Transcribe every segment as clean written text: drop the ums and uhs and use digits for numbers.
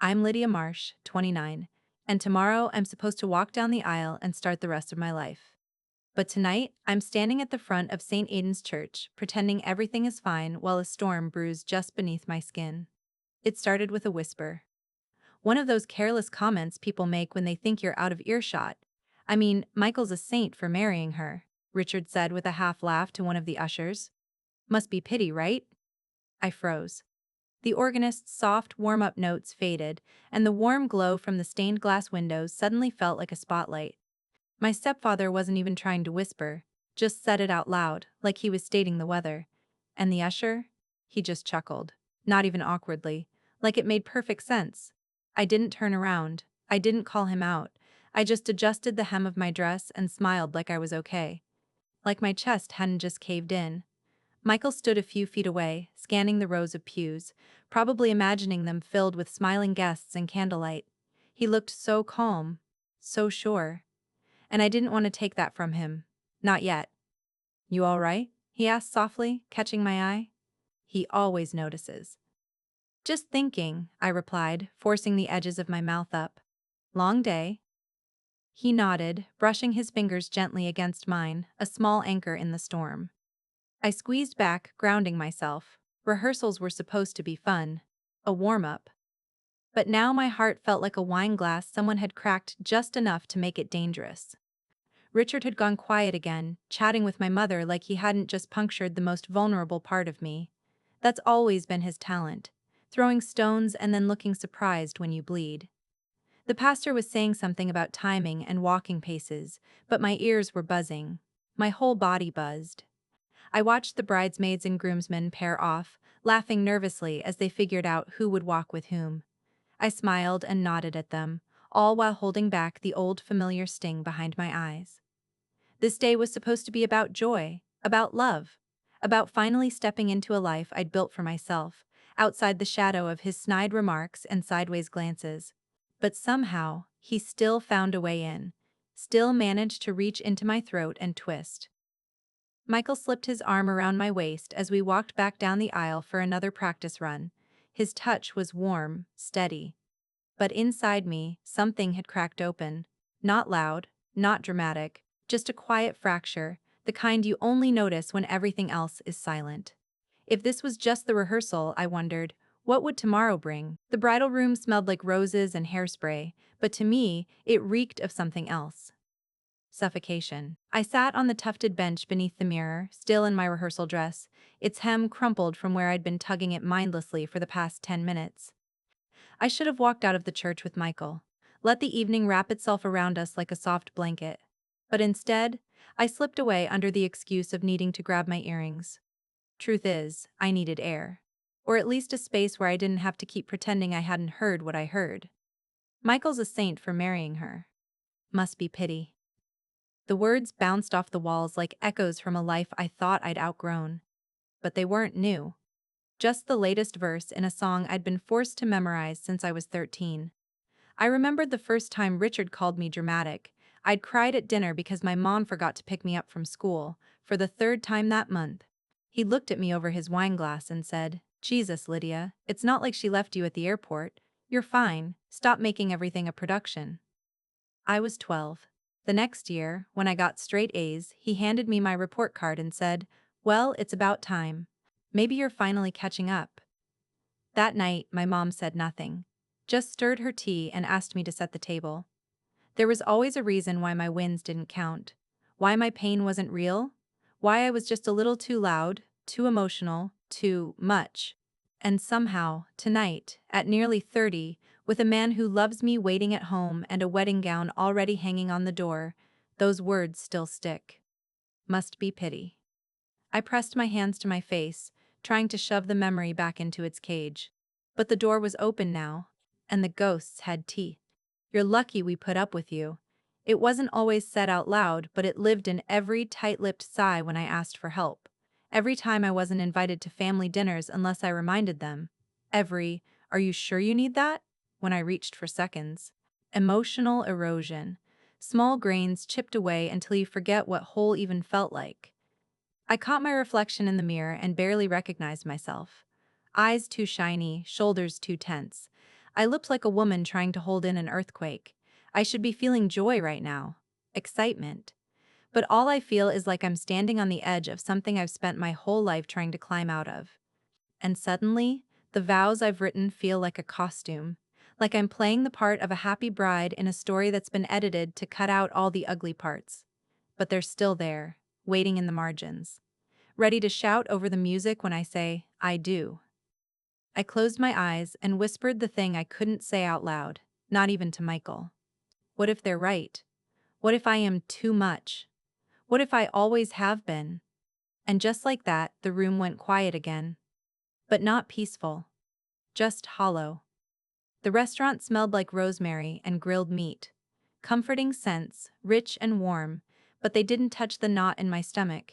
I'm Lydia Marsh, 29, and tomorrow I'm supposed to walk down the aisle and start the rest of my life. But tonight, I'm standing at the front of St. Aidan's Church, pretending everything is fine while a storm brews just beneath my skin. It started with a whisper. One of those careless comments people make when they think you're out of earshot. I mean, Michael's a saint for marrying her, Richard said with a half laugh to one of the ushers. Must be pity, right? I froze. The organist's soft, warm-up notes faded, and the warm glow from the stained glass windows suddenly felt like a spotlight. My stepfather wasn't even trying to whisper, just said it out loud, like he was stating the weather. And the usher? He just chuckled, not even awkwardly, like it made perfect sense. I didn't turn around. I didn't call him out. I just adjusted the hem of my dress and smiled like I was okay. Like my chest hadn't just caved in. Michael stood a few feet away, scanning the rows of pews, probably imagining them filled with smiling guests and candlelight. He looked so calm, so sure. And I didn't want to take that from him. Not yet. "You all right?" he asked softly, catching my eye. He always notices. "Just thinking," I replied, forcing the edges of my mouth up. "Long day?" He nodded, brushing his fingers gently against mine, a small anchor in the storm. I squeezed back, grounding myself. Rehearsals were supposed to be fun. A warm-up. But now my heart felt like a wine glass someone had cracked just enough to make it dangerous. Richard had gone quiet again, chatting with my mother like he hadn't just punctured the most vulnerable part of me. That's always been his talent. Throwing stones and then looking surprised when you bleed. The pastor was saying something about timing and walking paces, but my ears were buzzing. My whole body buzzed. I watched the bridesmaids and groomsmen pair off, laughing nervously as they figured out who would walk with whom. I smiled and nodded at them, all while holding back the old familiar sting behind my eyes. This day was supposed to be about joy, about love, about finally stepping into a life I'd built for myself, outside the shadow of his snide remarks and sideways glances. But somehow, he still found a way in, still managed to reach into my throat and twist. Michael slipped his arm around my waist as we walked back down the aisle for another practice run. His touch was warm, steady. But inside me, something had cracked open. Not loud, not dramatic, just a quiet fracture, the kind you only notice when everything else is silent. If this was just the rehearsal, I wondered, what would tomorrow bring? The bridal room smelled like roses and hairspray, but to me, it reeked of something else. Suffocation. I sat on the tufted bench beneath the mirror, still in my rehearsal dress, its hem crumpled from where I'd been tugging it mindlessly for the past 10 minutes. I should have walked out of the church with Michael, let the evening wrap itself around us like a soft blanket. But instead, I slipped away under the excuse of needing to grab my earrings. Truth is, I needed air. Or at least a space where I didn't have to keep pretending I hadn't heard what I heard. Michael's a saint for marrying her. Must be pity. The words bounced off the walls like echoes from a life I thought I'd outgrown. But they weren't new. Just the latest verse in a song I'd been forced to memorize since I was 13. I remembered the first time Richard called me dramatic. I'd cried at dinner because my mom forgot to pick me up from school, for the third time that month. He looked at me over his wine glass and said, "Jesus, Lydia, it's not like she left you at the airport. You're fine, stop making everything a production." I was 12. The next year, when I got straight A's, he handed me my report card and said, "Well, it's about time. Maybe you're finally catching up." That night, my mom said nothing, just stirred her tea and asked me to set the table. There was always a reason why my wins didn't count, why my pain wasn't real, why I was just a little too loud, too emotional, too much. And somehow, tonight, at nearly 30, with a man who loves me waiting at home and a wedding gown already hanging on the door, those words still stick. Must be pity. I pressed my hands to my face, trying to shove the memory back into its cage. But the door was open now, and the ghosts had teeth. "You're lucky we put up with you." It wasn't always said out loud, but it lived in every tight-lipped sigh when I asked for help. Every time I wasn't invited to family dinners unless I reminded them. Every, "Are you sure you need that?" when I reached for seconds. Emotional erosion. Small grains chipped away until you forget what whole even felt like. I caught my reflection in the mirror and barely recognized myself. Eyes too shiny, shoulders too tense. I looked like a woman trying to hold in an earthquake. I should be feeling joy right now. Excitement. But all I feel is like I'm standing on the edge of something I've spent my whole life trying to climb out of. And suddenly, the vows I've written feel like a costume. Like I'm playing the part of a happy bride in a story that's been edited to cut out all the ugly parts. But they're still there, waiting in the margins. Ready to shout over the music when I say, I do. I closed my eyes and whispered the thing I couldn't say out loud, not even to Michael. What if they're right? What if I am too much? What if I always have been? And just like that, the room went quiet again. But not peaceful. Just hollow. The restaurant smelled like rosemary and grilled meat. Comforting scents, rich and warm, but they didn't touch the knot in my stomach.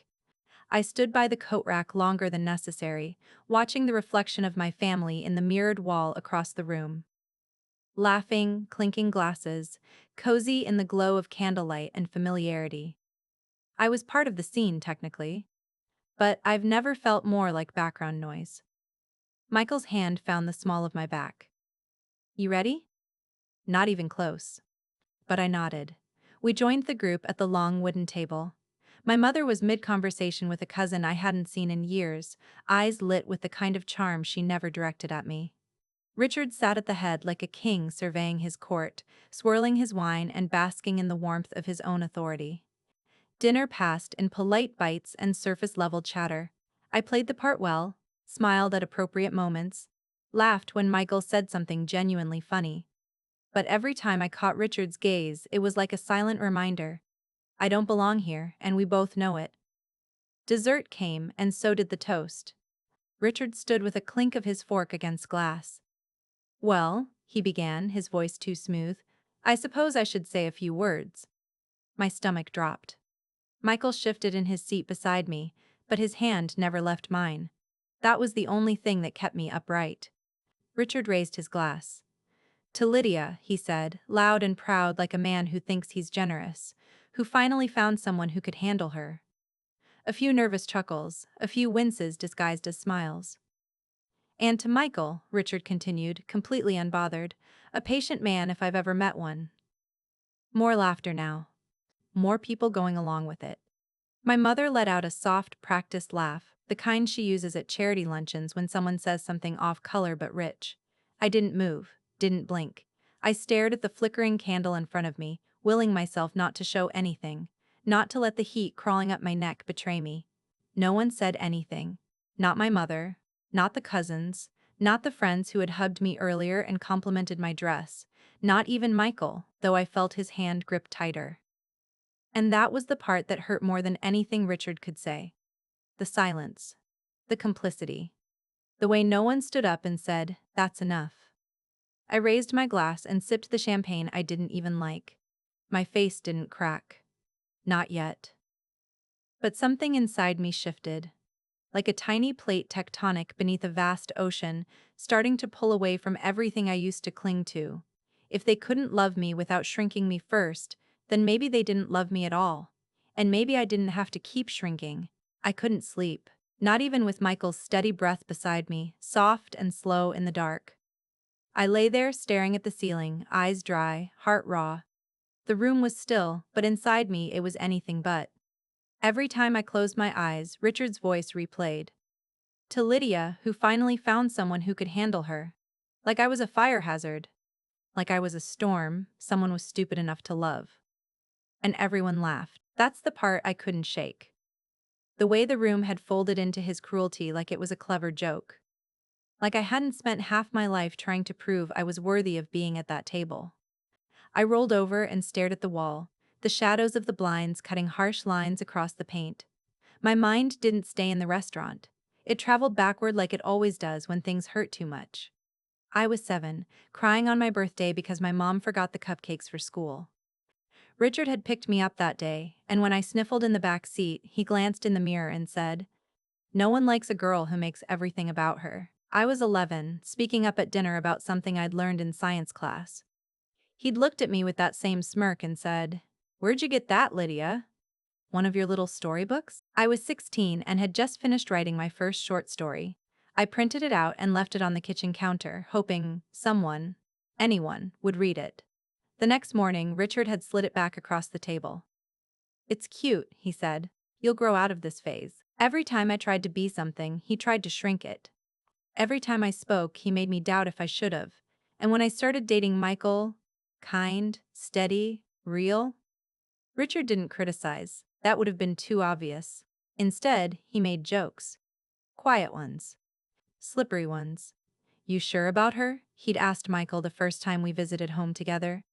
I stood by the coat rack longer than necessary, watching the reflection of my family in the mirrored wall across the room. Laughing, clinking glasses, cozy in the glow of candlelight and familiarity. I was part of the scene, technically, but I've never felt more like background noise. Michael's hand found the small of my back. You ready? Not even close. But I nodded. We joined the group at the long wooden table. My mother was mid-conversation with a cousin I hadn't seen in years, eyes lit with the kind of charm she never directed at me. Richard sat at the head like a king surveying his court, swirling his wine and basking in the warmth of his own authority. Dinner passed in polite bites and surface-level chatter. I played the part well, smiled at appropriate moments, laughed when Michael said something genuinely funny. But every time I caught Richard's gaze, it was like a silent reminder. I don't belong here, and we both know it. Dessert came, and so did the toast. Richard stood with a clink of his fork against glass. Well, he began, his voice too smooth, I suppose I should say a few words. My stomach dropped. Michael shifted in his seat beside me, but his hand never left mine. That was the only thing that kept me upright. Richard raised his glass. To Lydia, he said, loud and proud like a man who thinks he's generous, who finally found someone who could handle her. A few nervous chuckles, a few winces disguised as smiles. And to Michael, Richard continued, completely unbothered, a patient man if I've ever met one. More laughter now. More people going along with it. My mother let out a soft, practiced laugh, the kind she uses at charity luncheons when someone says something off-color but rich. I didn't move, didn't blink. I stared at the flickering candle in front of me, willing myself not to show anything, not to let the heat crawling up my neck betray me. No one said anything. Not my mother, not the cousins, not the friends who had hugged me earlier and complimented my dress, not even Michael, though I felt his hand grip tighter. And that was the part that hurt more than anything Richard could say. The silence. The complicity. The way no one stood up and said, "That's enough." I raised my glass and sipped the champagne I didn't even like. My face didn't crack. Not yet. But something inside me shifted. Like a tiny plate tectonic beneath a vast ocean, starting to pull away from everything I used to cling to. If they couldn't love me without shrinking me first, then maybe they didn't love me at all. And maybe I didn't have to keep shrinking. I couldn't sleep, not even with Michael's steady breath beside me, soft and slow in the dark. I lay there staring at the ceiling, eyes dry, heart raw. The room was still, but inside me it was anything but. Every time I closed my eyes, Richard's voice replayed. To Lydia, who finally found someone who could handle her. Like I was a fire hazard. Like I was a storm someone was stupid enough to love. And everyone laughed. That's the part I couldn't shake. The way the room had folded into his cruelty like it was a clever joke. Like I hadn't spent half my life trying to prove I was worthy of being at that table. I rolled over and stared at the wall, the shadows of the blinds cutting harsh lines across the paint. My mind didn't stay in the restaurant. It traveled backward like it always does when things hurt too much. I was 7, crying on my birthday because my mom forgot the cupcakes for school. Richard had picked me up that day, and when I sniffled in the back seat, he glanced in the mirror and said, "No one likes a girl who makes everything about her." I was 11, speaking up at dinner about something I'd learned in science class. He'd looked at me with that same smirk and said, "Where'd you get that, Lydia? One of your little storybooks?" I was 16 and had just finished writing my first short story. I printed it out and left it on the kitchen counter, hoping someone Anyone would read it. The next morning, Richard had slid it back across the table. "It's cute," he said. "You'll grow out of this phase." Every time I tried to be something, he tried to shrink it. Every time I spoke, he made me doubt if I should have. And when I started dating Michael, kind, steady, real, Richard didn't criticize. That would have been too obvious. Instead, he made jokes. Quiet ones. Slippery ones. "You sure about her?" he'd asked Michael the first time we visited home together.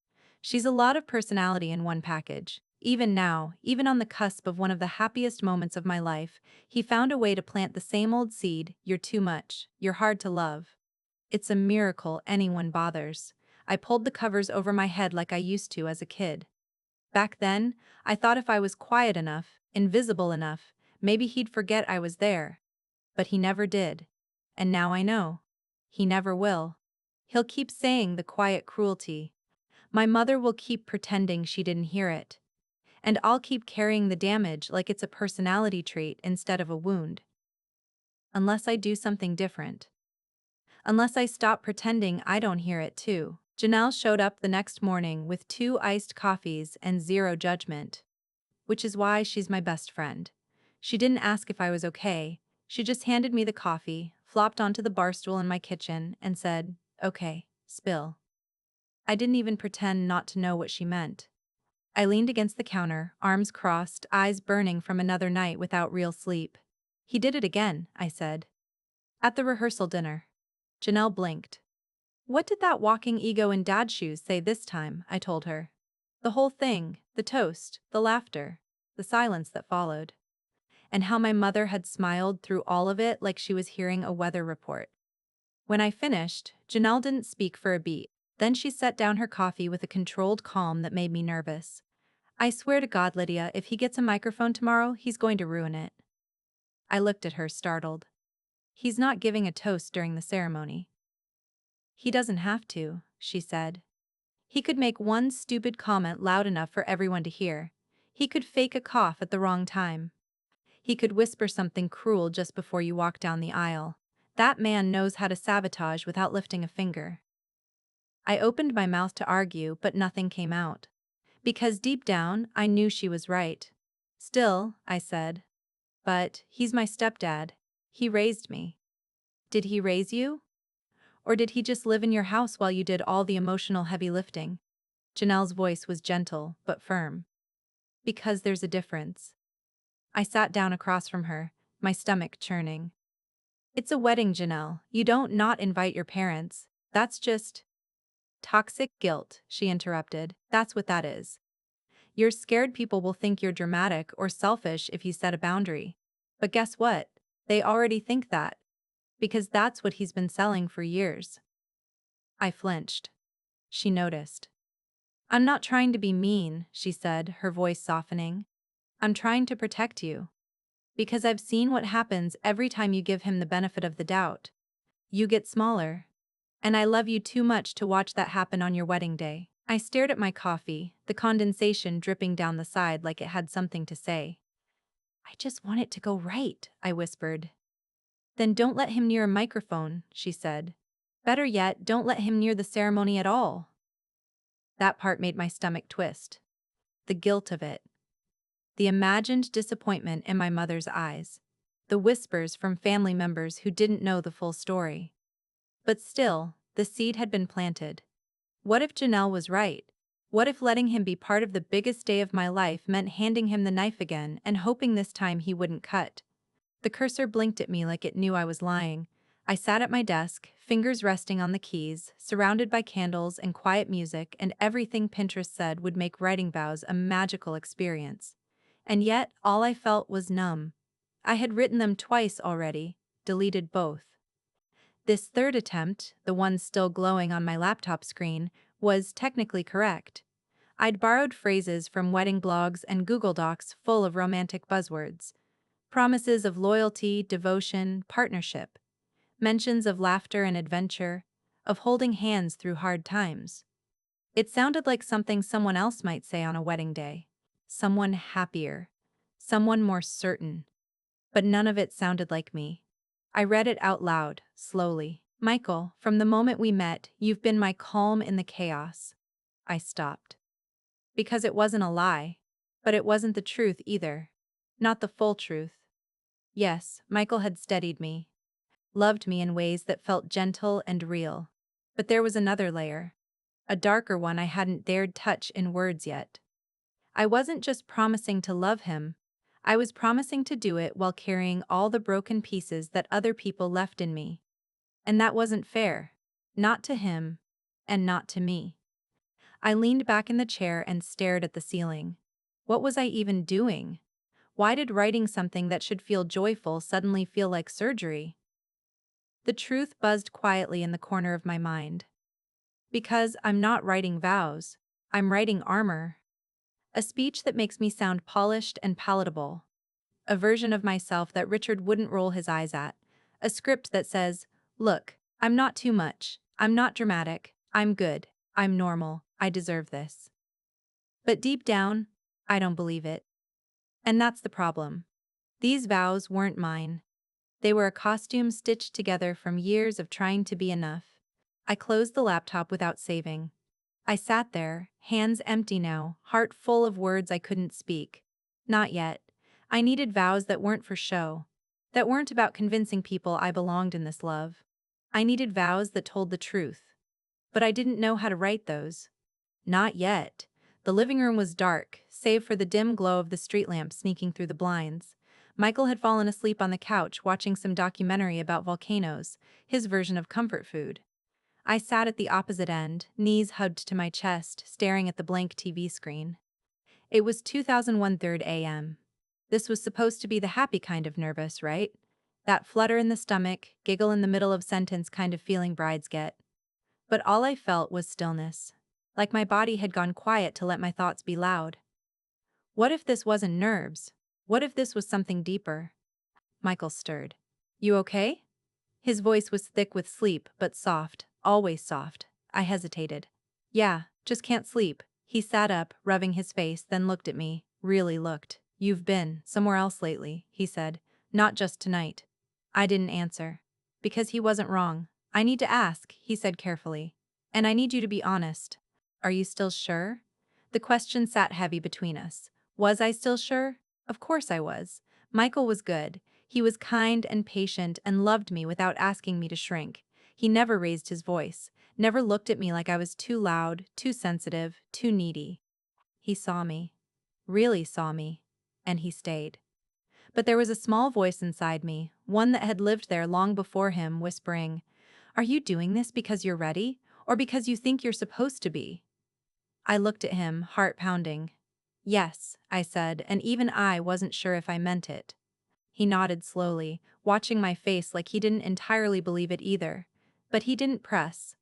"She's a lot of personality in one package." Even now, even on the cusp of one of the happiest moments of my life, he found a way to plant the same old seed: "You're too much. You're hard to love." It's a miracle anyone bothers. I pulled the covers over my head like I used to as a kid. Back then, I thought if I was quiet enough, invisible enough, maybe he'd forget I was there. But he never did. And now I know. He never will. He'll keep saying the quiet cruelty. My mother will keep pretending she didn't hear it. And I'll keep carrying the damage like it's a personality trait instead of a wound. Unless I do something different. Unless I stop pretending I don't hear it too. Janelle showed up the next morning with 2 iced coffees and 0 judgment. Which is why she's my best friend. She didn't ask if I was okay. She just handed me the coffee, flopped onto the bar stool in my kitchen, and said, "Okay, spill." I didn't even pretend not to know what she meant. I leaned against the counter, arms crossed, eyes burning from another night without real sleep. "He did it again," I said. "At the rehearsal dinner." Janelle blinked. "What did that walking ego in dad shoes say this time?" I told her. The whole thing, the toast, the laughter, the silence that followed. And how my mother had smiled through all of it like she was hearing a weather report. When I finished, Janelle didn't speak for a beat. Then she set down her coffee with a controlled calm that made me nervous. "I swear to God, Lydia, if he gets a microphone tomorrow, he's going to ruin it." I looked at her, startled. "He's not giving a toast during the ceremony." "He doesn't have to," she said. "He could make one stupid comment loud enough for everyone to hear. He could fake a cough at the wrong time. He could whisper something cruel just before you walk down the aisle. That man knows how to sabotage without lifting a finger." I opened my mouth to argue, but nothing came out. Because deep down, I knew she was right. "Still," I said. "But he's my stepdad. He raised me." "Did he raise you? Or did he just live in your house while you did all the emotional heavy lifting?" Janelle's voice was gentle, but firm. "Because there's a difference." I sat down across from her, my stomach churning. "It's a wedding, Janelle. You don't not invite your parents. That's just—" "Toxic guilt," she interrupted. "That's what that is. You're scared people will think you're dramatic or selfish if you set a boundary. But guess what? They already think that. Because that's what he's been selling for years." I flinched. She noticed. "I'm not trying to be mean," she said, her voice softening. "I'm trying to protect you. Because I've seen what happens every time you give him the benefit of the doubt. You get smaller. And I love you too much to watch that happen on your wedding day." I stared at my coffee, the condensation dripping down the side like it had something to say. "I just want it to go right," I whispered. "Then don't let him near a microphone," she said. "Better yet, don't let him near the ceremony at all." That part made my stomach twist. The guilt of it. The imagined disappointment in my mother's eyes. The whispers from family members who didn't know the full story. But still, the seed had been planted. What if Janelle was right? What if letting him be part of the biggest day of my life meant handing him the knife again and hoping this time he wouldn't cut? The cursor blinked at me like it knew I was lying. I sat at my desk, fingers resting on the keys, surrounded by candles and quiet music, and everything Pinterest said would make writing vows a magical experience. And yet, all I felt was numb. I had written them twice already, deleted both. This third attempt, the one still glowing on my laptop screen, was technically correct. I'd borrowed phrases from wedding blogs and Google Docs full of romantic buzzwords. Promises of loyalty, devotion, partnership. Mentions of laughter and adventure, of holding hands through hard times. It sounded like something someone else might say on a wedding day. Someone happier. Someone more certain. But none of it sounded like me. I read it out loud, slowly. Michael, from the moment we met, you've been my calm in the chaos. I stopped. Because it wasn't a lie. But it wasn't the truth either. Not the full truth. Yes, Michael had steadied me, loved me in ways that felt gentle and real. But there was another layer. A darker one I hadn't dared touch in words yet. I wasn't just promising to love him. I was promising to do it while carrying all the broken pieces that other people left in me. And that wasn't fair. Not to him. And not to me. I leaned back in the chair and stared at the ceiling. What was I even doing? Why did writing something that should feel joyful suddenly feel like surgery? The truth buzzed quietly in the corner of my mind. Because I'm not writing vows. I'm writing armor. A speech that makes me sound polished and palatable. A version of myself that Richard wouldn't roll his eyes at. A script that says, look, I'm not too much. I'm not dramatic. I'm good. I'm normal. I deserve this. But deep down, I don't believe it. And that's the problem. These vows weren't mine. They were a costume stitched together from years of trying to be enough. I closed the laptop without saving. I sat there, hands empty now, heart full of words I couldn't speak. Not yet. I needed vows that weren't for show. That weren't about convincing people I belonged in this love. I needed vows that told the truth. But I didn't know how to write those. Not yet. The living room was dark, save for the dim glow of the street lamp sneaking through the blinds. Michael had fallen asleep on the couch watching some documentary about volcanoes, his version of comfort food. I sat at the opposite end, knees hugged to my chest, staring at the blank TV screen. It was 2001 a.m. This was supposed to be the happy kind of nervous, right? That flutter in the stomach, giggle in the middle of sentence kind of feeling brides get. But all I felt was stillness. Like my body had gone quiet to let my thoughts be loud. What if this wasn't nerves? What if this was something deeper? Michael stirred. You okay? His voice was thick with sleep, but soft, always soft. I hesitated. Yeah, just can't sleep. He sat up, rubbing his face, then looked at me. Really looked. You've been somewhere else lately, he said. Not just tonight. I didn't answer. Because he wasn't wrong. I need to ask, he said carefully. And I need you to be honest. Are you still sure? The question sat heavy between us. Was I still sure? Of course I was. Michael was good. He was kind and patient and loved me without asking me to shrink. He never raised his voice, never looked at me like I was too loud, too sensitive, too needy. He saw me. Really saw me. And he stayed. But there was a small voice inside me, one that had lived there long before him, whispering, Are you doing this because you're ready, or because you think you're supposed to be? I looked at him, heart pounding. Yes, I said, and even I wasn't sure if I meant it. He nodded slowly, watching my face like he didn't entirely believe it either. But he didn't press.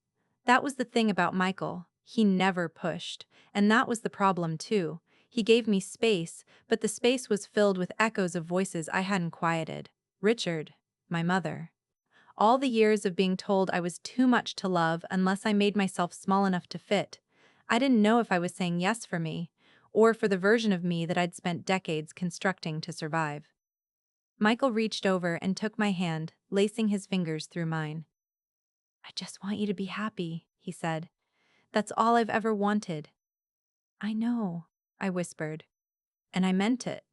That was the thing about Michael. He never pushed. And that was the problem too. He gave me space, but the space was filled with echoes of voices I hadn't quieted. Richard, my mother. All the years of being told I was too much to love unless I made myself small enough to fit. I didn't know if I was saying yes for me, or for the version of me that I'd spent decades constructing to survive. Michael reached over and took my hand, lacing his fingers through mine. I just want you to be happy, he said. That's all I've ever wanted. I know, I whispered. And I meant it.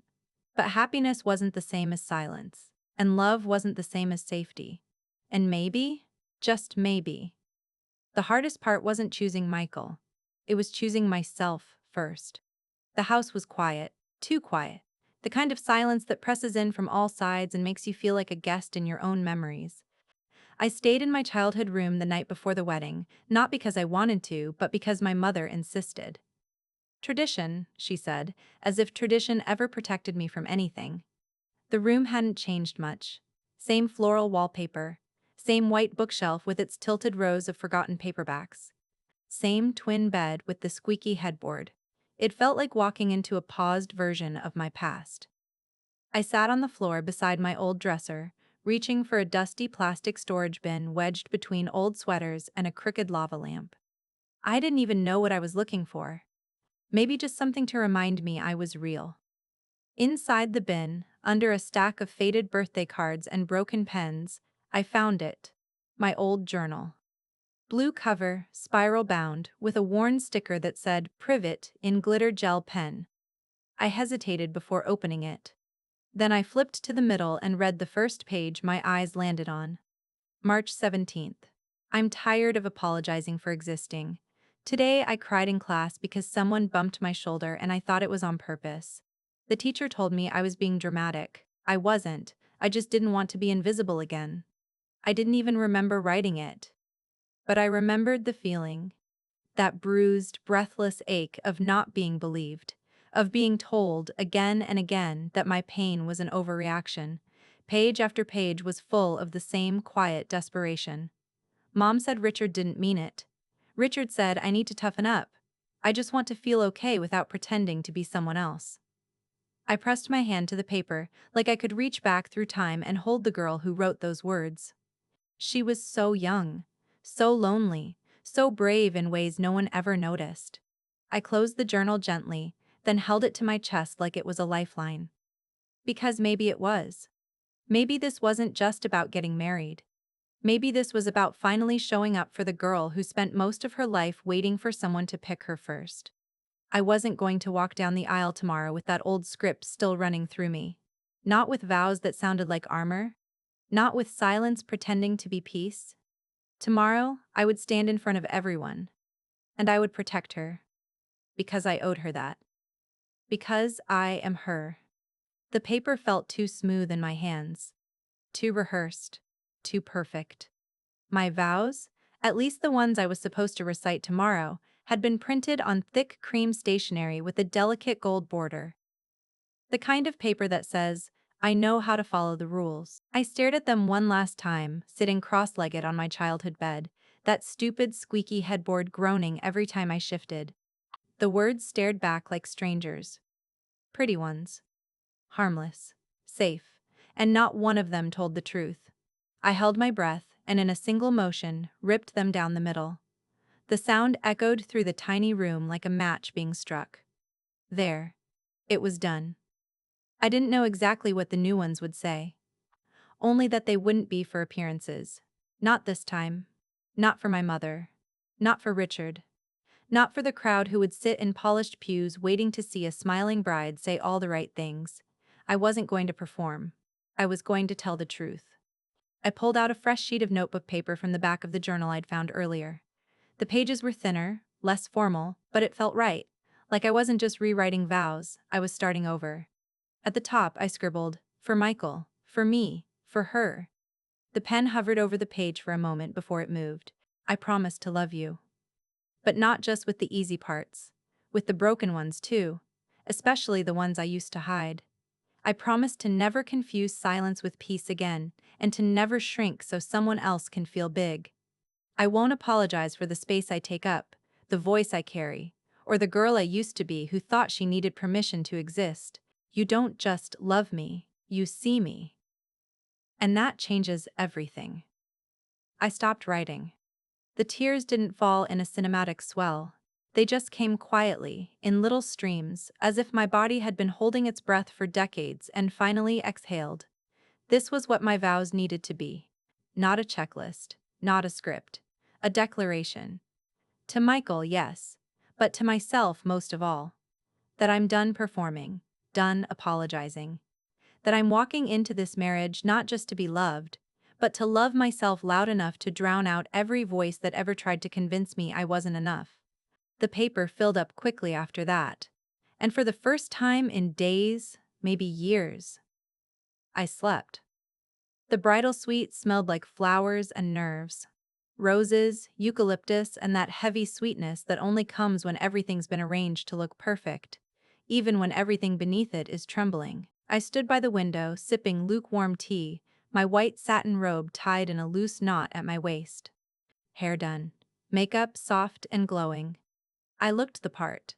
But happiness wasn't the same as silence. And love wasn't the same as safety. And maybe, just maybe, the hardest part wasn't choosing Michael. It was choosing myself first. The house was quiet, too quiet. The kind of silence that presses in from all sides and makes you feel like a guest in your own memories. I stayed in my childhood room the night before the wedding, not because I wanted to, but because my mother insisted. Tradition, she said, as if tradition ever protected me from anything. The room hadn't changed much. Same floral wallpaper. Same white bookshelf with its tilted rows of forgotten paperbacks. Same twin bed with the squeaky headboard. It felt like walking into a paused version of my past. I sat on the floor beside my old dresser, reaching for a dusty plastic storage bin wedged between old sweaters and a crooked lava lamp. I didn't even know what I was looking for. Maybe just something to remind me I was real. Inside the bin, under a stack of faded birthday cards and broken pens, I found it. My old journal. Blue cover, spiral bound, with a worn sticker that said Privet in glitter gel pen. I hesitated before opening it. Then I flipped to the middle and read the first page my eyes landed on. March 17th. I'm tired of apologizing for existing. Today I cried in class because someone bumped my shoulder and I thought it was on purpose. The teacher told me I was being dramatic. I wasn't. I just didn't want to be invisible again. I didn't even remember writing it. But I remembered the feeling. That bruised, breathless ache of not being believed, of being told again and again that my pain was an overreaction. Page after page was full of the same quiet desperation. Mom said Richard didn't mean it. Richard said I need to toughen up. I just want to feel okay without pretending to be someone else. I pressed my hand to the paper, like I could reach back through time and hold the girl who wrote those words. She was so young, so lonely, so brave in ways no one ever noticed. I closed the journal gently, then held it to my chest like it was a lifeline. Because maybe it was. Maybe this wasn't just about getting married. Maybe this was about finally showing up for the girl who spent most of her life waiting for someone to pick her first. I wasn't going to walk down the aisle tomorrow with that old script still running through me. Not with vows that sounded like armor. Not with silence pretending to be peace. Tomorrow, I would stand in front of everyone. And I would protect her. Because I owed her that. Because I am her. The paper felt too smooth in my hands. Too rehearsed. Too perfect. My vows, at least the ones I was supposed to recite tomorrow, had been printed on thick cream stationery with a delicate gold border. The kind of paper that says, I know how to follow the rules. I stared at them one last time, sitting cross-legged on my childhood bed, that stupid squeaky headboard groaning every time I shifted. The words stared back like strangers. Pretty ones. Harmless. Safe. And not one of them told the truth. I held my breath and in a single motion ripped them down the middle. The sound echoed through the tiny room like a match being struck. There. It was done. I didn't know exactly what the new ones would say. Only that they wouldn't be for appearances. Not this time. Not for my mother. Not for Richard. Not for the crowd who would sit in polished pews waiting to see a smiling bride say all the right things. I wasn't going to perform. I was going to tell the truth. I pulled out a fresh sheet of notebook paper from the back of the journal I'd found earlier. The pages were thinner, less formal, but it felt right. Like I wasn't just rewriting vows, I was starting over. At the top, I scribbled, for Michael, for me, for her. The pen hovered over the page for a moment before it moved. I promise to love you. But not just with the easy parts. With the broken ones, too. Especially the ones I used to hide. I promise to never confuse silence with peace again, and to never shrink so someone else can feel big. I won't apologize for the space I take up, the voice I carry, or the girl I used to be who thought she needed permission to exist. You don't just love me, you see me. And that changes everything. I stopped writing. The tears didn't fall in a cinematic swell. They just came quietly, in little streams, as if my body had been holding its breath for decades and finally exhaled. This was what my vows needed to be. Not a checklist, not a script. A declaration. To Michael, yes, but to myself most of all. That I'm done performing, done apologizing. That I'm walking into this marriage not just to be loved, but to love myself loud enough to drown out every voice that ever tried to convince me I wasn't enough. The paper filled up quickly after that. And for the first time in days, maybe years, I slept. The bridal suite smelled like flowers and nerves. Roses, eucalyptus, and that heavy sweetness that only comes when everything's been arranged to look perfect, even when everything beneath it is trembling. I stood by the window, sipping lukewarm tea, my white satin robe tied in a loose knot at my waist. Hair done. Makeup soft and glowing. I looked the part.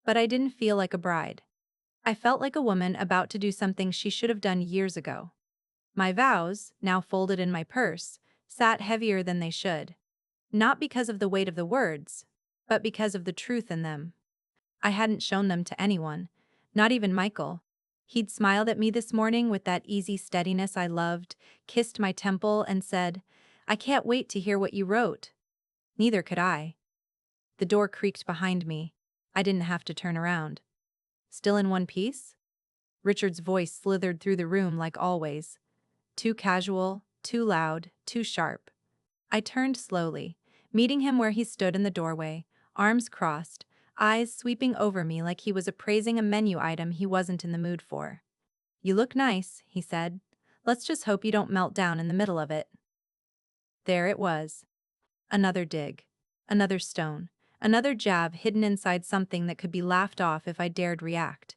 But I didn't feel like a bride. I felt like a woman about to do something she should have done years ago. My vows, now folded in my purse, sat heavier than they should. Not because of the weight of the words, but because of the truth in them. I hadn't shown them to anyone, not even Michael. He'd smiled at me this morning with that easy steadiness I loved, kissed my temple, and said, I can't wait to hear what you wrote. Neither could I. The door creaked behind me. I didn't have to turn around. Still in one piece? Richard's voice slithered through the room like always. Too casual, too loud, too sharp. I turned slowly, meeting him where he stood in the doorway, arms crossed, eyes sweeping over me like he was appraising a menu item he wasn't in the mood for. You look nice, he said. Let's just hope you don't melt down in the middle of it. There it was. Another dig. Another stone. Another jab hidden inside something that could be laughed off if I dared react.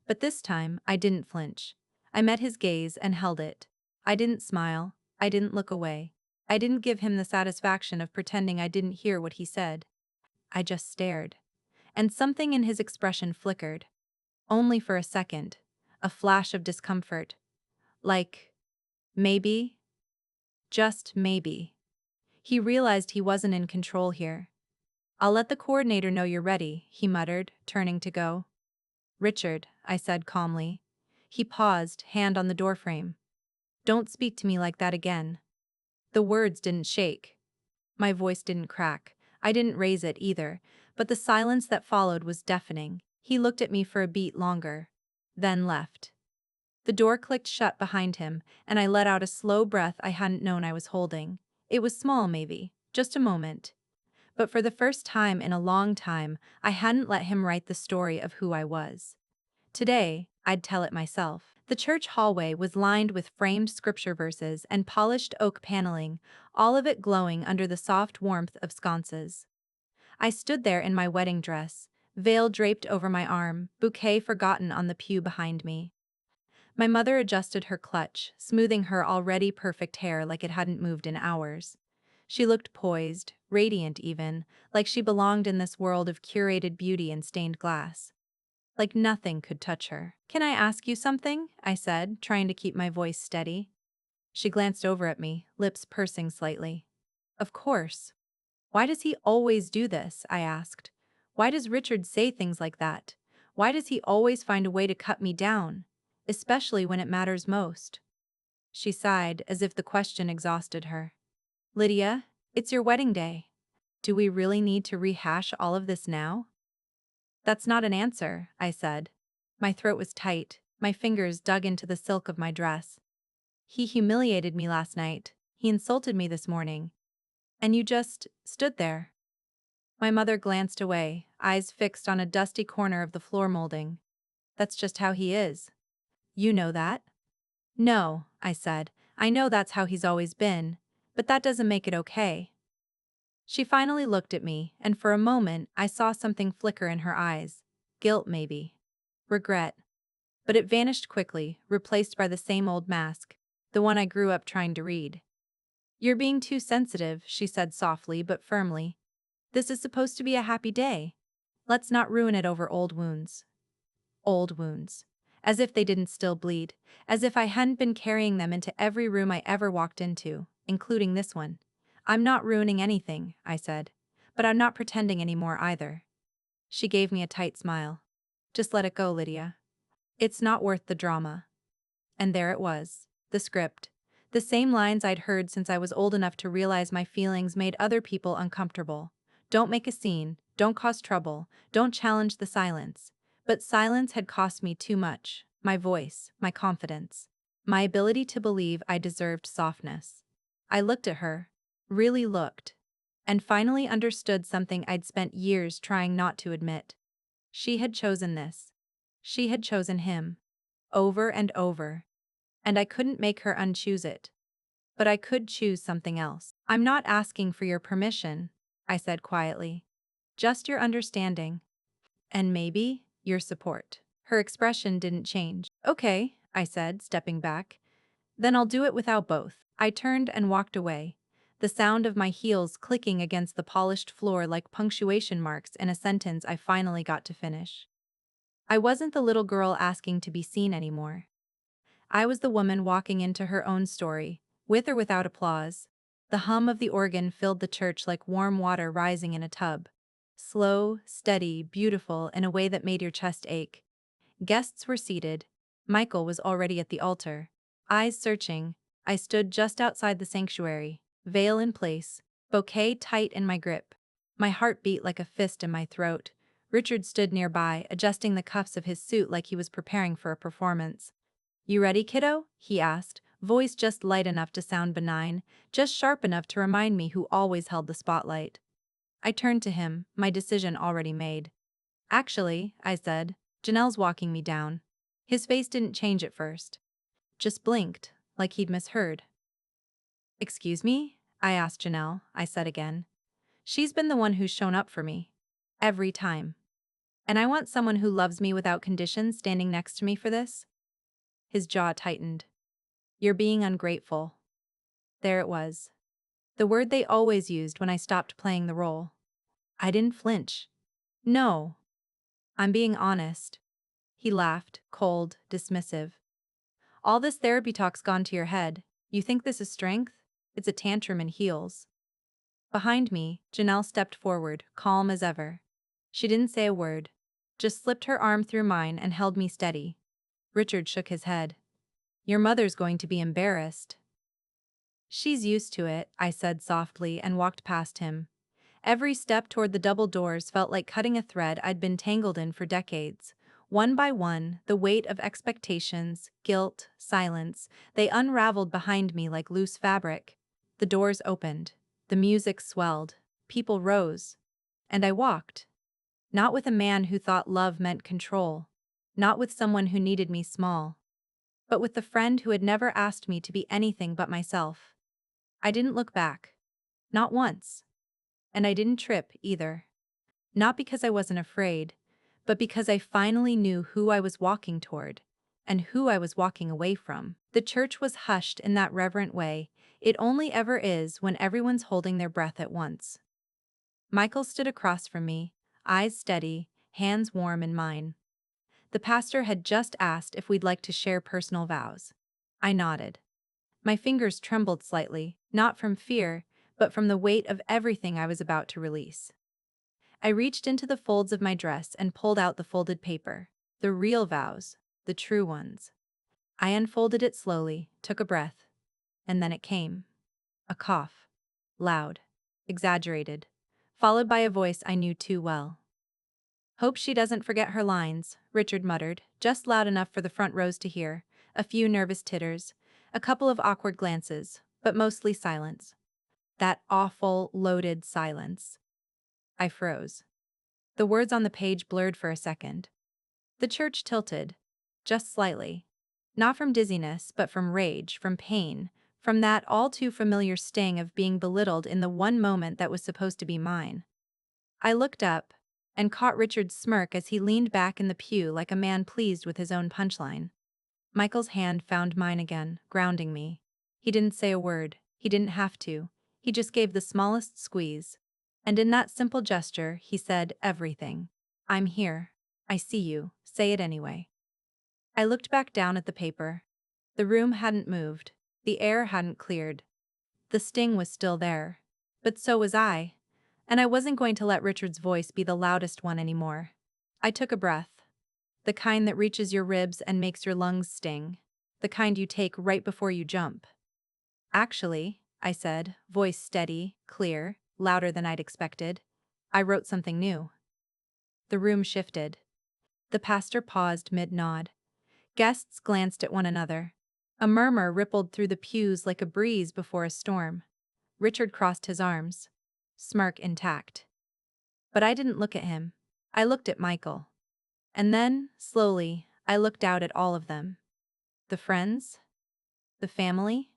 But this time, I didn't flinch. I met his gaze and held it. I didn't smile. I didn't look away. I didn't give him the satisfaction of pretending I didn't hear what he said. I just stared. And something in his expression flickered. Only for a second. A flash of discomfort. Like, maybe? Just maybe. He realized he wasn't in control here. I'll let the coordinator know you're ready, he muttered, turning to go. Richard, I said calmly. He paused, hand on the doorframe. Don't speak to me like that again. The words didn't shake. My voice didn't crack. I didn't raise it either, but the silence that followed was deafening. He looked at me for a beat longer, then left. The door clicked shut behind him, and I let out a slow breath I hadn't known I was holding. It was small, maybe, just a moment. But for the first time in a long time, I hadn't let him write the story of who I was. Today, I'd tell it myself. The church hallway was lined with framed scripture verses and polished oak paneling, all of it glowing under the soft warmth of sconces. I stood there in my wedding dress, veil draped over my arm, bouquet forgotten on the pew behind me. My mother adjusted her clutch, smoothing her already perfect hair like it hadn't moved in hours. She looked poised, radiant even, like she belonged in this world of curated beauty and stained glass. Like nothing could touch her. Can I ask you something? I said, trying to keep my voice steady. She glanced over at me, lips pursing slightly. Of course. Why does he always do this? I asked. Why does Richard say things like that? Why does he always find a way to cut me down? Especially when it matters most. She sighed, as if the question exhausted her. Lydia, it's your wedding day. Do we really need to rehash all of this now? That's not an answer, I said. My throat was tight, my fingers dug into the silk of my dress. He humiliated me last night, he insulted me this morning. And you just stood there. My mother glanced away, eyes fixed on a dusty corner of the floor molding. That's just how he is. You know that? No, I said. I know that's how he's always been, but that doesn't make it okay. She finally looked at me, and for a moment I saw something flicker in her eyes. Guilt, maybe. Regret. But it vanished quickly, replaced by the same old mask, the one I grew up trying to read. You're being too sensitive, she said softly but firmly. This is supposed to be a happy day. Let's not ruin it over old wounds. Old wounds. As if they didn't still bleed, as if I hadn't been carrying them into every room I ever walked into, including this one. I'm not ruining anything, I said. But I'm not pretending anymore either. She gave me a tight smile. Just let it go, Lydia. It's not worth the drama. And there it was, the script. The same lines I'd heard since I was old enough to realize my feelings made other people uncomfortable. Don't make a scene, don't cause trouble, don't challenge the silence. But silence had cost me too much. My voice, my confidence, my ability to believe I deserved softness. I looked at her, really looked, and finally understood something I'd spent years trying not to admit. She had chosen this. She had chosen him. Over and over. And I couldn't make her unchoose it. But I could choose something else. I'm not asking for your permission, I said quietly. Just your understanding. And maybe your support. Her expression didn't change. Okay, I said, stepping back. Then I'll do it without both. I turned and walked away, the sound of my heels clicking against the polished floor like punctuation marks in a sentence I finally got to finish. I wasn't the little girl asking to be seen anymore. I was the woman walking into her own story, with or without applause. The hum of the organ filled the church like warm water rising in a tub. Slow, steady, beautiful in a way that made your chest ache. Guests were seated. Michael was already at the altar. Eyes searching, I stood just outside the sanctuary, veil in place, bouquet tight in my grip. My heart beat like a fist in my throat. Richard stood nearby, adjusting the cuffs of his suit like he was preparing for a performance. "You ready, kiddo?" he asked, voice just light enough to sound benign, just sharp enough to remind me who always held the spotlight. I turned to him, my decision already made. "Actually," I said, "Janelle's walking me down." His face didn't change at first. Just blinked, like he'd misheard. "Excuse me?" I asked Janelle, I said again. "She's been the one who's shown up for me. Every time. And I want someone who loves me without conditions standing next to me for this?" His jaw tightened. "You're being ungrateful." There it was. The word they always used when I stopped playing the role. I didn't flinch. "No. I'm being honest." He laughed, cold, dismissive. "All this therapy talk's gone to your head. You think this is strength? It's a tantrum in heels." Behind me, Janelle stepped forward, calm as ever. She didn't say a word, just slipped her arm through mine and held me steady. Richard shook his head. "Your mother's going to be embarrassed." "She's used to it," I said softly and walked past him. Every step toward the double doors felt like cutting a thread I'd been tangled in for decades. One by one, the weight of expectations, guilt, silence, they unraveled behind me like loose fabric. The doors opened. The music swelled. People rose. And I walked. Not with a man who thought love meant control. Not with someone who needed me small. But with the friend who had never asked me to be anything but myself. I didn't look back. Not once. And I didn't trip, either. Not because I wasn't afraid, but because I finally knew who I was walking toward, and who I was walking away from. The church was hushed in that reverent way it only ever is when everyone's holding their breath at once. Michael stood across from me, eyes steady, hands warm in mine. The pastor had just asked if we'd like to share personal vows. I nodded. My fingers trembled slightly, not from fear, but from the weight of everything I was about to release. I reached into the folds of my dress and pulled out the folded paper. The real vows, the true ones. I unfolded it slowly, took a breath. And then it came. A cough. Loud. Exaggerated. Followed by a voice I knew too well. "Hope she doesn't forget her lines," Richard muttered, just loud enough for the front rows to hear. A few nervous titters. A couple of awkward glances, but mostly silence. That awful, loaded silence. I froze. The words on the page blurred for a second. The church tilted. Just slightly. Not from dizziness, but from rage, from pain, from that all-too-familiar sting of being belittled in the one moment that was supposed to be mine. I looked up, and caught Richard's smirk as he leaned back in the pew like a man pleased with his own punchline. Michael's hand found mine again, grounding me. He didn't say a word. He didn't have to. He just gave the smallest squeeze. And in that simple gesture, he said everything. "I'm here. I see you. Say it anyway." I looked back down at the paper. The room hadn't moved. The air hadn't cleared. The sting was still there. But so was I. And I wasn't going to let Richard's voice be the loudest one anymore. I took a breath. The kind that reaches your ribs and makes your lungs sting. The kind you take right before you jump. "Actually," I said, voice steady, clear, louder than I'd expected, "I wrote something new." The room shifted. The pastor paused mid-nod. Guests glanced at one another. A murmur rippled through the pews like a breeze before a storm. Richard crossed his arms, smirk intact. But I didn't look at him. I looked at Michael. And then, slowly, I looked out at all of them. The friends? The family?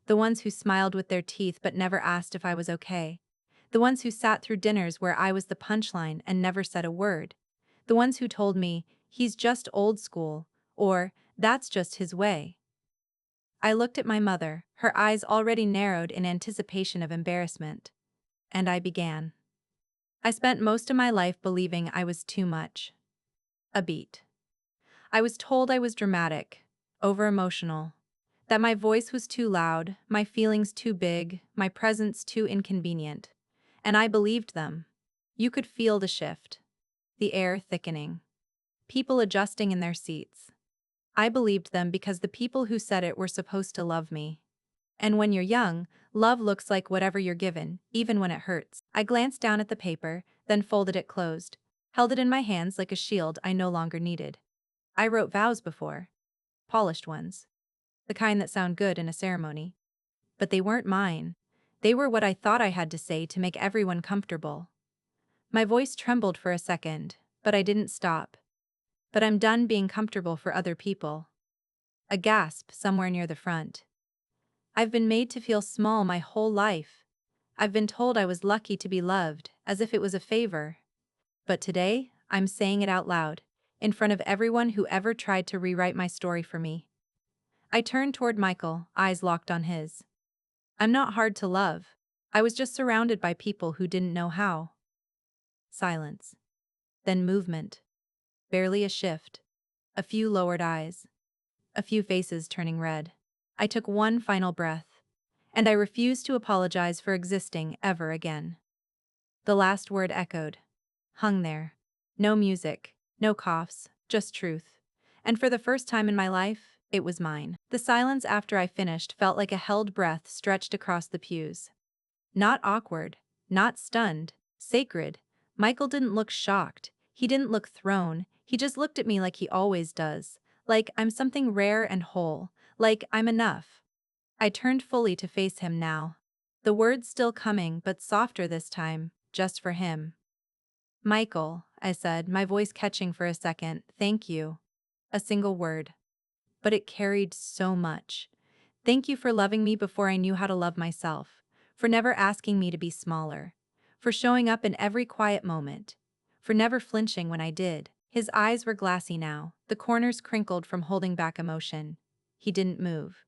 The ones who smiled with their teeth but never asked if I was okay. The ones who sat through dinners where I was the punchline and never said a word. The ones who told me, "He's just old school," or "That's just his way." I looked at my mother, her eyes already narrowed in anticipation of embarrassment. And I began. I spent most of my life believing I was too much. A beat. I was told I was dramatic, over-emotional, that my voice was too loud, my feelings too big, my presence too inconvenient. And I believed them. You could feel the shift. The air thickening. People adjusting in their seats. I believed them because the people who said it were supposed to love me. And when you're young, love looks like whatever you're given, even when it hurts. I glanced down at the paper, then folded it closed, held it in my hands like a shield I no longer needed. I wrote vows before. Polished ones. The kind that sound good in a ceremony. But they weren't mine. They were what I thought I had to say to make everyone comfortable. My voice trembled for a second, but I didn't stop. But I'm done being comfortable for other people. A gasp somewhere near the front. I've been made to feel small my whole life. I've been told I was lucky to be loved, as if it was a favor. But today, I'm saying it out loud, in front of everyone who ever tried to rewrite my story for me. I turned toward Michael, eyes locked on his. I'm not hard to love. I was just surrounded by people who didn't know how. Silence. Then movement. Barely a shift. A few lowered eyes. A few faces turning red. I took one final breath. And I refused to apologize for existing ever again. The last word echoed. Hung there. No music, no coughs, just truth. And for the first time in my life, it was mine. The silence after I finished felt like a held breath stretched across the pews. Not awkward, not stunned, sacred. Michael didn't look shocked. He didn't look thrown. He just looked at me like he always does. Like I'm something rare and whole. Like I'm enough. I turned fully to face him now. The words still coming, but softer this time, just for him. Michael, I said, my voice catching for a second, thank you. A single word. But it carried so much. Thank you for loving me before I knew how to love myself. For never asking me to be smaller. For showing up in every quiet moment. For never flinching when I did. His eyes were glassy now, the corners crinkled from holding back emotion. He didn't move.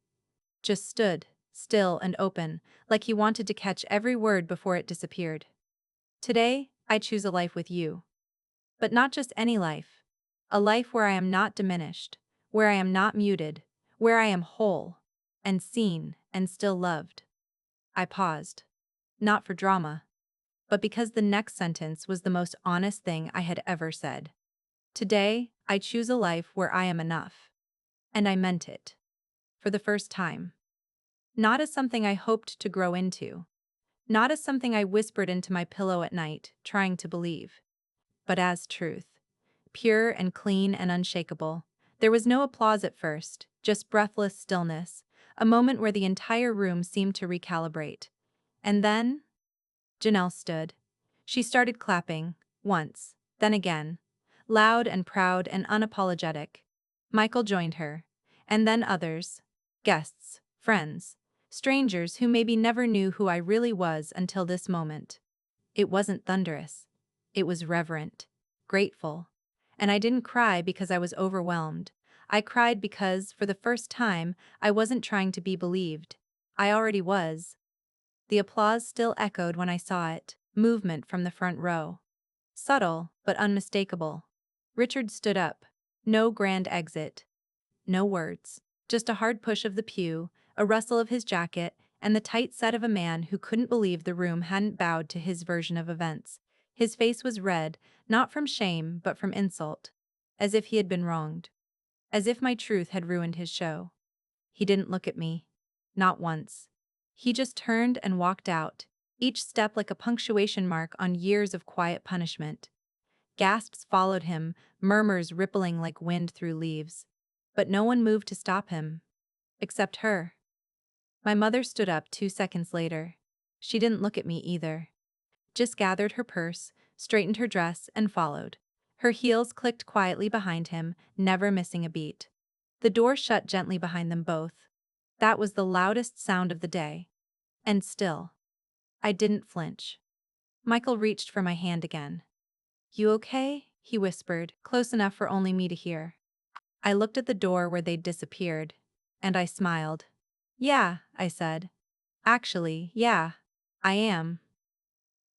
Just stood, still and open, like he wanted to catch every word before it disappeared. Today, I choose a life with you. But not just any life. A life where I am not diminished, where I am not muted, where I am whole, and seen, and still loved. I paused. Not for drama, but because the next sentence was the most honest thing I had ever said. Today, I choose a life where I am enough. And I meant it. For the first time. Not as something I hoped to grow into. Not as something I whispered into my pillow at night, trying to believe. But as truth. Pure and clean and unshakable. There was no applause at first, just breathless stillness, a moment where the entire room seemed to recalibrate. And then, Janelle stood. She started clapping, once, then again, loud and proud and unapologetic. Michael joined her, and then others, guests, friends, strangers who maybe never knew who I really was until this moment. It wasn't thunderous. It was reverent, grateful. And I didn't cry because I was overwhelmed. I cried because, for the first time, I wasn't trying to be believed. I already was. The applause still echoed when I saw it, movement from the front row. Subtle, but unmistakable. Richard stood up. No grand exit. No words. Just a hard push of the pew, a rustle of his jacket, and the tight set of a man who couldn't believe the room hadn't bowed to his version of events. His face was red, not from shame, but from insult. As if he had been wronged. As if my truth had ruined his show. He didn't look at me. Not once. He just turned and walked out, each step like a punctuation mark on years of quiet punishment. Gasps followed him, murmurs rippling like wind through leaves. But no one moved to stop him. Except her. My mother stood up 2 seconds later. She didn't look at me either. Just gathered her purse, straightened her dress, and followed. Her heels clicked quietly behind him, never missing a beat. The door shut gently behind them both. That was the loudest sound of the day. And still, I didn't flinch. Michael reached for my hand again. "You okay?" he whispered, close enough for only me to hear. I looked at the door where they'd disappeared, and I smiled. "Yeah," I said. "Actually, yeah, I am."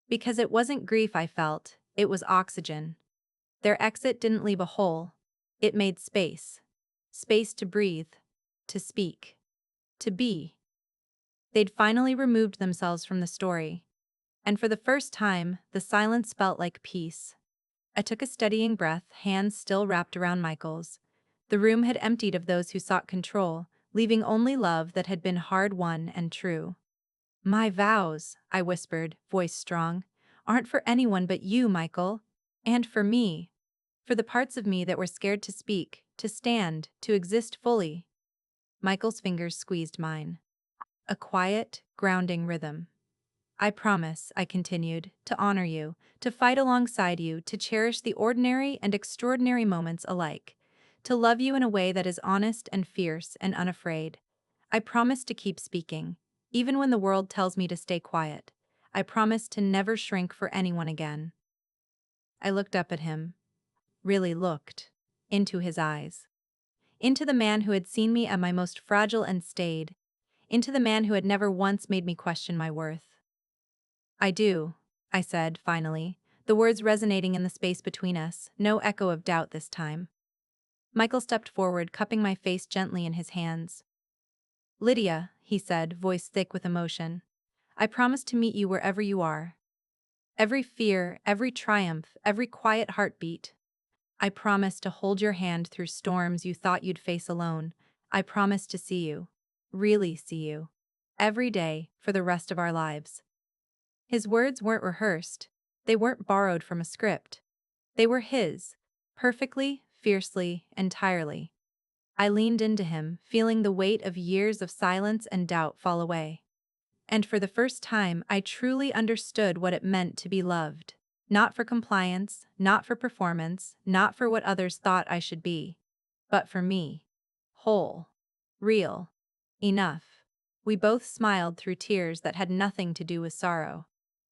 Because it wasn't grief I felt, it was oxygen. Their exit didn't leave a hole. It made space. Space to breathe. To speak. To be. They'd finally removed themselves from the story. And for the first time, the silence felt like peace. I took a steadying breath, hands still wrapped around Michael's. The room had emptied of those who sought control, leaving only love that had been hard-won and true. "My vows," I whispered, voice strong, "aren't for anyone but you, Michael. And for me. For the parts of me that were scared to speak, to stand, to exist fully." Michael's fingers squeezed mine. A quiet, grounding rhythm. "I promise," I continued, "to honor you, to fight alongside you, to cherish the ordinary and extraordinary moments alike, to love you in a way that is honest and fierce and unafraid. I promise to keep speaking, even when the world tells me to stay quiet. I promise to never shrink for anyone again." I looked up at him, really looked, into his eyes, into the man who had seen me at my most fragile and stayed, into the man who had never once made me question my worth. "I do," I said, finally, the words resonating in the space between us, no echo of doubt this time. Michael stepped forward, cupping my face gently in his hands. "Lydia," he said, voice thick with emotion, "I promise to meet you wherever you are. Every fear, every triumph, every quiet heartbeat. I promise to hold your hand through storms you thought you'd face alone. I promise to see you, really see you, every day for the rest of our lives." His words weren't rehearsed. They weren't borrowed from a script. They were his, perfectly, fiercely, entirely. I leaned into him, feeling the weight of years of silence and doubt fall away. And for the first time, I truly understood what it meant to be loved. Not for compliance, not for performance, not for what others thought I should be, but for me. Whole. Real. Enough. We both smiled through tears that had nothing to do with sorrow.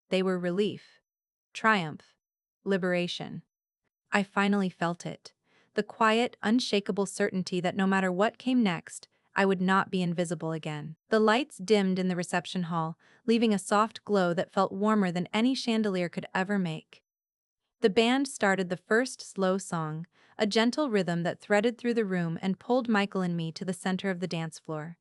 They were relief, triumph, liberation. I finally felt it. The quiet, unshakable certainty that no matter what came next, I would not be invisible again. The lights dimmed in the reception hall, leaving a soft glow that felt warmer than any chandelier could ever make. The band started the first slow song, a gentle rhythm that threaded through the room and pulled Michael and me to the center of the dance floor.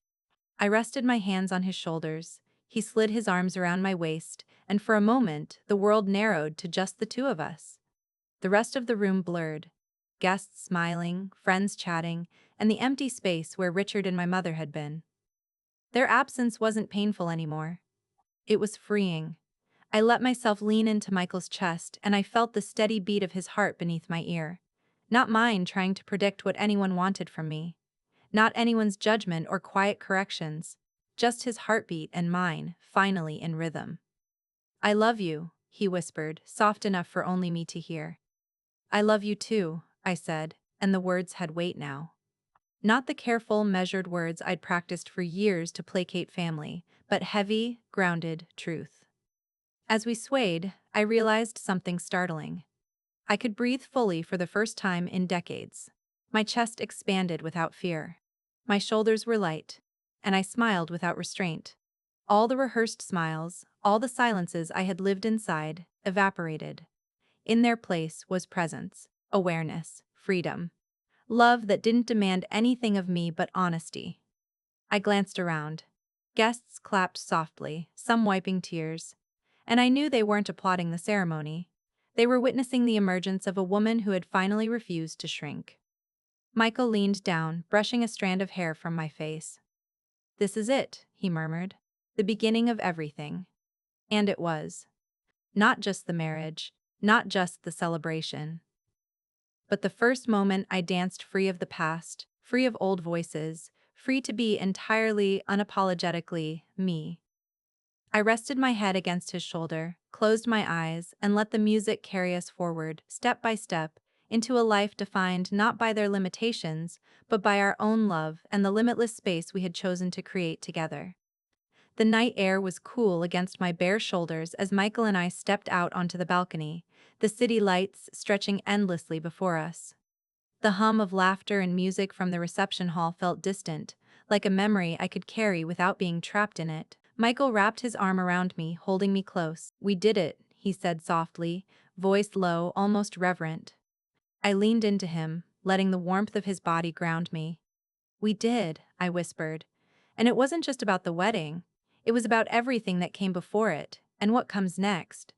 I rested my hands on his shoulders. He slid his arms around my waist, and for a moment, the world narrowed to just the two of us. The rest of the room blurred. Guests smiling, friends chatting, and the empty space where Richard and my mother had been. Their absence wasn't painful anymore. It was freeing. I let myself lean into Michael's chest, and I felt the steady beat of his heart beneath my ear. Not mine trying to predict what anyone wanted from me. Not anyone's judgment or quiet corrections. Just his heartbeat and mine, finally in rhythm. "I love you," he whispered, soft enough for only me to hear. "I love you too," I said, and the words had weight now. Not the careful, measured words I'd practiced for years to placate family, but heavy, grounded truth. As we swayed, I realized something startling. I could breathe fully for the first time in decades. My chest expanded without fear. My shoulders were light, and I smiled without restraint. All the rehearsed smiles, all the silences I had lived inside, evaporated. In their place was presence, awareness, freedom. Love that didn't demand anything of me but honesty. I glanced around. Guests clapped softly, some wiping tears. And I knew they weren't applauding the ceremony. They were witnessing the emergence of a woman who had finally refused to shrink. Michael leaned down, brushing a strand of hair from my face. "This is it," he murmured. "The beginning of everything." And it was. Not just the marriage, not just the celebration, but the first moment I danced free of the past, free of old voices, free to be entirely, unapologetically, me. I rested my head against his shoulder, closed my eyes, and let the music carry us forward, step by step, into a life defined not by their limitations, but by our own love and the limitless space we had chosen to create together. The night air was cool against my bare shoulders as Michael and I stepped out onto the balcony, the city lights stretching endlessly before us. The hum of laughter and music from the reception hall felt distant, like a memory I could carry without being trapped in it. Michael wrapped his arm around me, holding me close. "We did it," he said softly, voice low, almost reverent. I leaned into him, letting the warmth of his body ground me. "We did," I whispered. "And it wasn't just about the wedding. It was about everything that came before it, and what comes next."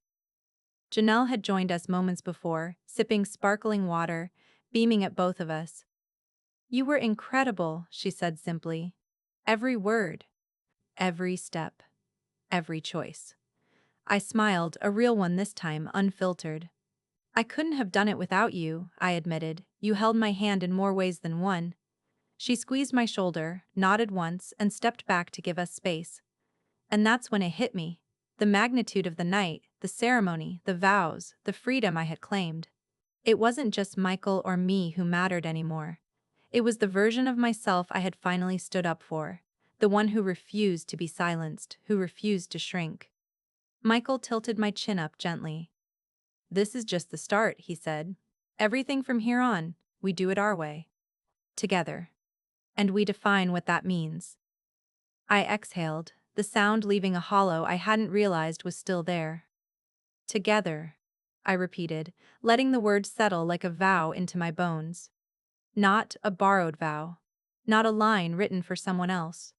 Janelle had joined us moments before, sipping sparkling water, beaming at both of us. "You were incredible," she said simply. Every word, every step, every choice. I smiled, a real one this time, unfiltered. I couldn't have done it without you, I admitted. You held my hand in more ways than one. She squeezed my shoulder, nodded once, and stepped back to give us space. And that's when it hit me. The magnitude of the night, the ceremony, the vows, the freedom I had claimed. It wasn't just Michael or me who mattered anymore. It was the version of myself I had finally stood up for. The one who refused to be silenced, who refused to shrink. Michael tilted my chin up gently. This is just the start, he said. Everything from here on, we do it our way. Together. And we define what that means. I exhaled, the sound leaving a hollow I hadn't realized was still there. Together, I repeated, letting the word settle like a vow into my bones. Not a borrowed vow. Not a line written for someone else.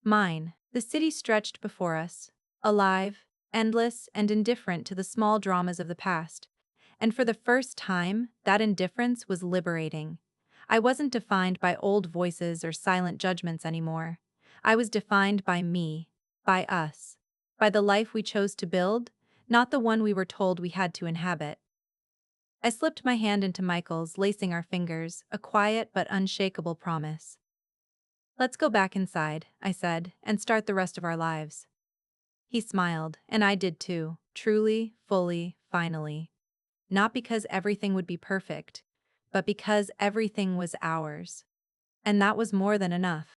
Mine. The city stretched before us, alive, endless, and indifferent to the small dramas of the past. And for the first time, that indifference was liberating. I wasn't defined by old voices or silent judgments anymore. I was defined by me, by us, by the life we chose to build, not the one we were told we had to inhabit. I slipped my hand into Michael's, lacing our fingers, a quiet but unshakable promise. Let's go back inside, I said, and start the rest of our lives. He smiled, and I did too, truly, fully, finally. Not because everything would be perfect, but because everything was ours. And that was more than enough.